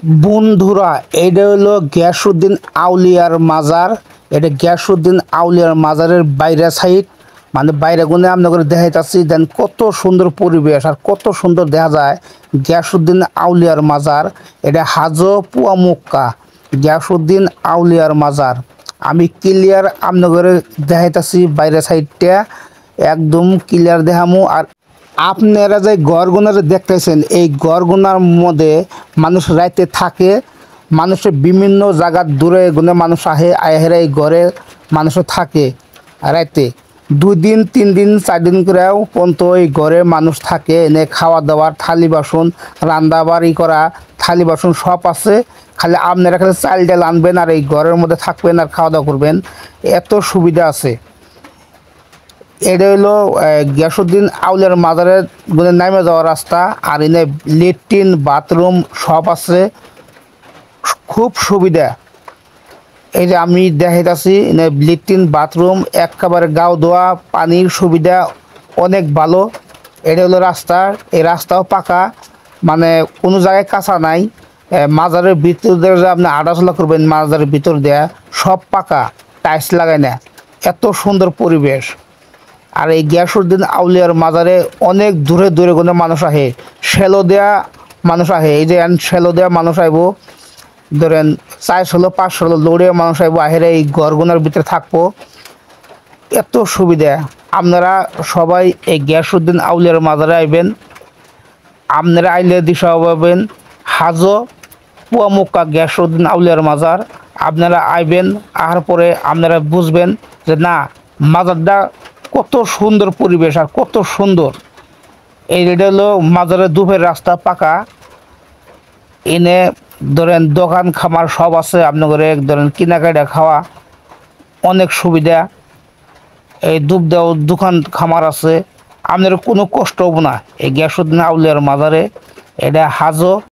বন্ধুরা, এটা হলো গিয়াসউদ্দিন আউলিয়ার মাজার। এটা গিয়াসউদ্দিন আউলিয়ার মাজারের বাইরে সাইড, মানে বাইরে গুনে আপনাদের দেখাইতেছি। দেন কত সুন্দর পরিবেশ আর কত সুন্দর দেখা যায় গিয়াসউদ্দিন আউলিয়ার মাজার। এটা হাজো পুয়ামুক্কা গিয়াসউদ্দিন আউলিয়ার মাজার। আমি ক্লিয়ার আপনাদের দেখাইতেছি বাইরে সাইডটা, একদম ক্লিয়ার দেখামু। আর আপনারা যে গড়গুনার দেখতেছেন, এই গড়গুনার মধ্যে মানুষ রাইতে থাকে। মানুষের বিভিন্ন জায়গার দূরে গুনে মানুষ আহেরা এই ঘরে মানুষ থাকে রাইতে 2 দিন 3 দিন 4 দিন করেও পর্যন্ত এই ঘরে মানুষ থাকে। এনে খাওয়া দাওয়ার থালি বাসন, রান্না বাড়ি করা থালি বাসন সব আছে। খালি আপনারা খালি চাল ডাল আনবেন আর এই ঘরের মধ্যে থাকবেন আর খাওয়া দাওয়া করবেন, এত সুবিধা আছে। এটা হলো গিয়াসউদ্দিন আউলিয়ার মাজারের গুনে নামে যাওয়ার রাস্তা। আর এনে লেট্রিন বাথরুম সব আছে, খুব সুবিধা। এই যে আমি দেখাইতেছি এনে লেট্রিন বাথরুম, একেবারে গাও ধোয়া পানির সুবিধা অনেক ভালো। এটা হলো রাস্তা, এই রাস্তাও পাকা, মানে কোনো জায়গায় কাঁচা নাই। মাজারের ভিতর দিয়ে আপনি হাঁটাচলা করবেন, মাজারের ভিতর দেয়া সব পাকা, টাইলস লাগায় না। এত সুন্দর পরিবেশ। আর এই গিয়াসউদ্দিন আউলিয়ার মাজারে অনেক দূরে দূরে কোনো মানুষ আহে, শ্যালো দেয়া মানুষ আহে। এই যে শ্যালো দেয়া মানুষ আইব, ধরেন 400-500 দৌড়ে মানুষ আইব, আহেরে এই গড়গুনার ভিতরে থাকবো, এত সুবিধা। আপনারা সবাই এই গিয়াসউদ্দিন আউলিয়ার মাজারে আইবেন। আপনারা আইলে দিশা পাবেন হাজো পুয়ামুক্কা গিয়াসউদ্দিন আউলিয়ার মাজার। আপনারা আইবেন, আহার পরে আপনারা বুঝবেন যে না, মাজারটা কত সুন্দর পরিবেশ আর কত সুন্দর। এই রেডে হলো মাজারের দুপের রাস্তা পাকা। এনে ধরেন দোকান খামার সব আছে, আপনাদের ধরেন কিনাকাটা খাওয়া অনেক সুবিধা। এই দুপ দেও দোকান খামার আছে, আপনার কোনো কষ্ট হবো না এই গিয়াসউদ্দিন আউলিয়ার মাজারে। এটা হাজো